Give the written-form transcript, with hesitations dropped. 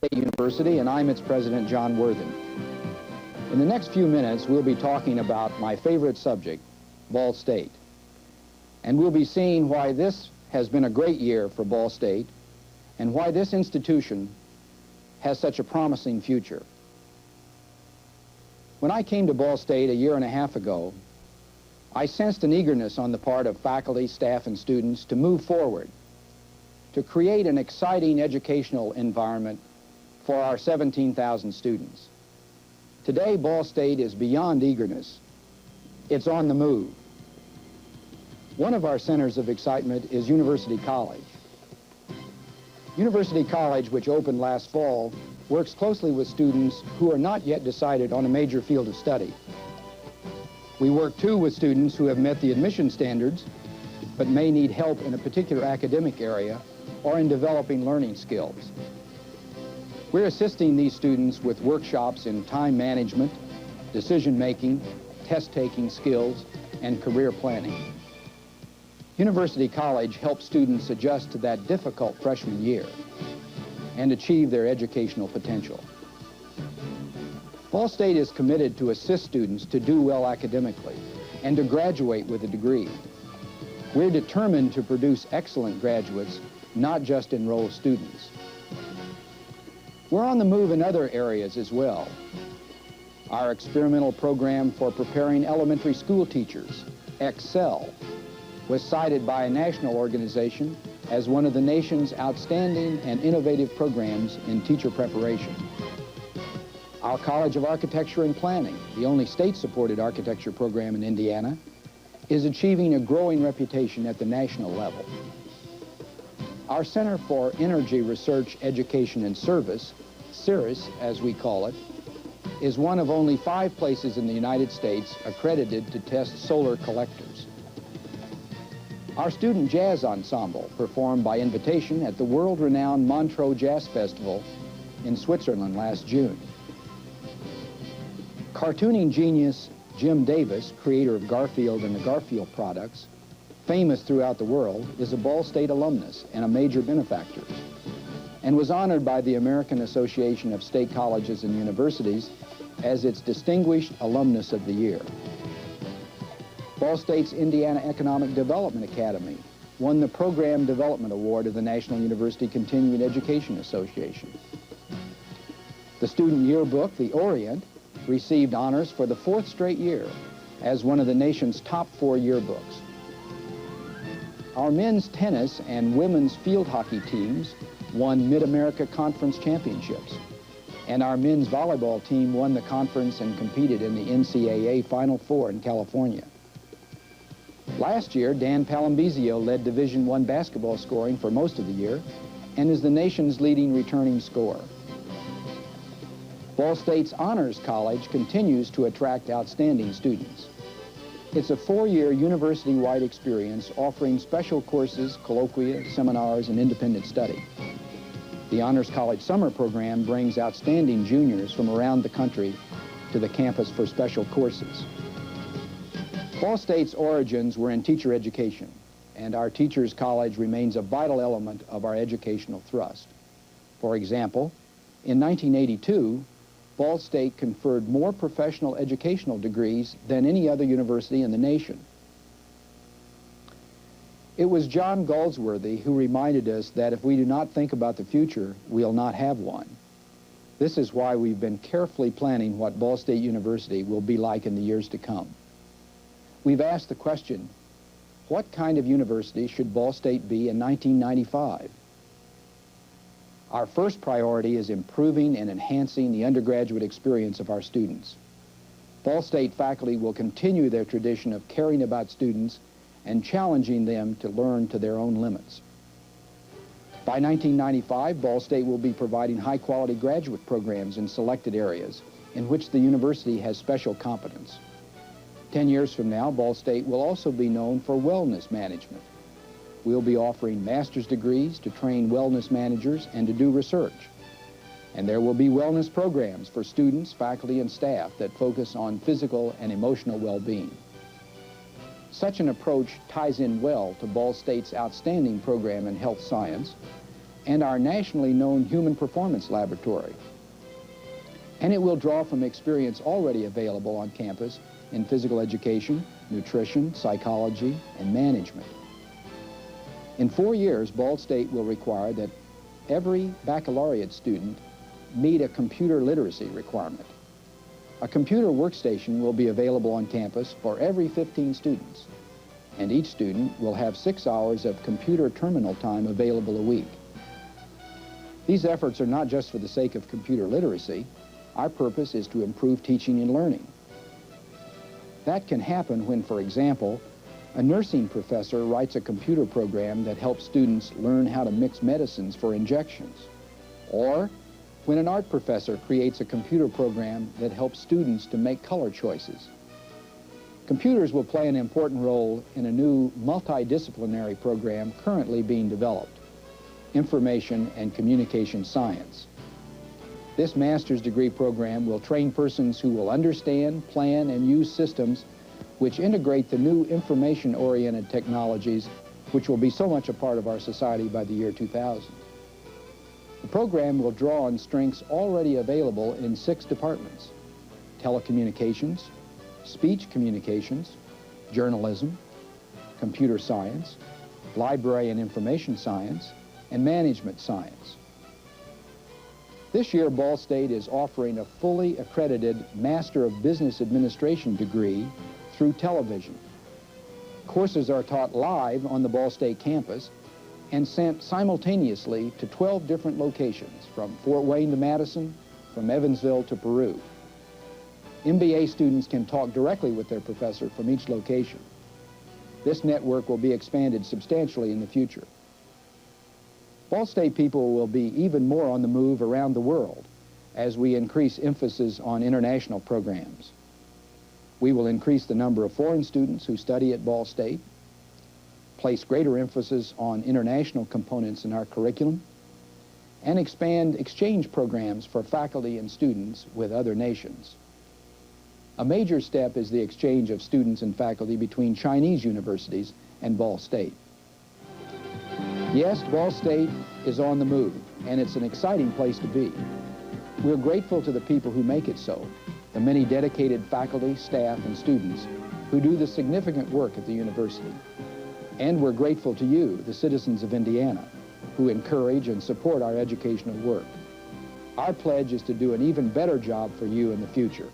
State University, and I'm its president, John Worthen. In the next few minutes, we'll be talking about my favorite subject, Ball State. And we'll be seeing why this has been a great year for Ball State and why this institution has such a promising future. When I came to Ball State a year and a half ago, I sensed an eagerness on the part of faculty, staff, and students to move forward, to create an exciting educational environment for our 17,000 students. Today, Ball State is beyond eagerness. It's on the move. One of our centers of excitement is University College. University College, which opened last fall, works closely with students who are not yet decided on a major field of study. We work, too, with students who have met the admission standards, but may need help in a particular academic area or in developing learning skills. We're assisting these students with workshops in time management, decision-making, test-taking skills, and career planning. University College helps students adjust to that difficult freshman year and achieve their educational potential. Ball State is committed to assist students to do well academically and to graduate with a degree. We're determined to produce excellent graduates, not just enroll students. We're on the move in other areas as well. Our experimental program for preparing elementary school teachers, Excel, was cited by a national organization as one of the nation's outstanding and innovative programs in teacher preparation. Our College of Architecture and Planning, the only state-supported architecture program in Indiana, is achieving a growing reputation at the national level. Our Center for Energy Research, Education, and Service, CERES, as we call it, is one of only 5 places in the United States accredited to test solar collectors. Our student jazz ensemble performed by invitation at the world-renowned Montreux Jazz Festival in Switzerland last June. Cartooning genius Jim Davis, creator of Garfield and the Garfield products, famous throughout the world, is a Ball State alumnus and a major benefactor, and was honored by the American Association of State Colleges and Universities as its Distinguished Alumnus of the Year. Ball State's Indiana Economic Development Academy won the Program Development Award of the National University Continuing Education Association. The student yearbook, the Orient, received honors for the 4th straight year as one of the nation's top 4 yearbooks. Our men's tennis and women's field hockey teams won Mid-America Conference championships, and our men's volleyball team won the conference and competed in the NCAA Final Four in California. Last year, Dan Palambizio led Division I basketball scoring for most of the year and is the nation's leading returning scorer. Ball State's Honors College continues to attract outstanding students. It's a 4-year university-wide experience offering special courses, colloquia, seminars, and independent study. The Honors College Summer Program brings outstanding juniors from around the country to the campus for special courses. Ball State's origins were in teacher education, and our Teachers College remains a vital element of our educational thrust. For example, in 1982, Ball State conferred more professional educational degrees than any other university in the nation. It was John Galsworthy who reminded us that if we do not think about the future, we'll not have one. This is why we've been carefully planning what Ball State University will be like in the years to come. We've asked the question, what kind of university should Ball State be in 1995? Our first priority is improving and enhancing the undergraduate experience of our students. Ball State faculty will continue their tradition of caring about students and challenging them to learn to their own limits. By 1995, Ball State will be providing high-quality graduate programs in selected areas in which the university has special competence. 10 years from now, Ball State will also be known for wellness management. We'll be offering master's degrees to train wellness managers and to do research. And there will be wellness programs for students, faculty, and staff that focus on physical and emotional well-being. Such an approach ties in well to Ball State's outstanding program in health science and our nationally known Human Performance Laboratory. And it will draw from experience already available on campus in physical education, nutrition, psychology, and management. In 4 years, Ball State will require that every baccalaureate student meet a computer literacy requirement. A computer workstation will be available on campus for every 15 students, and each student will have 6 hours of computer terminal time available a week. These efforts are not just for the sake of computer literacy. Our purpose is to improve teaching and learning. That can happen when, for example, a nursing professor writes a computer program that helps students learn how to mix medicines for injections, or when an art professor creates a computer program that helps students to make color choices. Computers will play an important role in a new multidisciplinary program currently being developed, Information and Communication Science. This master's degree program will train persons who will understand, plan, and use systems which integrate the new information-oriented technologies which will be so much a part of our society by the year 2000. The program will draw on strengths already available in 6 departments: telecommunications, speech communications, journalism, computer science, library and information science, and management science. This year, Ball State is offering a fully accredited Master of Business Administration degree through television. Courses are taught live on the Ball State campus and sent simultaneously to 12 different locations, from Fort Wayne to Madison, from Evansville to Peru. MBA students can talk directly with their professor from each location. This network will be expanded substantially in the future. Ball State people will be even more on the move around the world as we increase emphasis on international programs. We will increase the number of foreign students who study at Ball State, place greater emphasis on international components in our curriculum, and expand exchange programs for faculty and students with other nations. A major step is the exchange of students and faculty between Chinese universities and Ball State. Yes, Ball State is on the move, and it's an exciting place to be. We're grateful to the people who make it so, the many dedicated faculty, staff, and students who do the significant work at the university. And we're grateful to you, the citizens of Indiana, who encourage and support our educational work. Our pledge is to do an even better job for you in the future.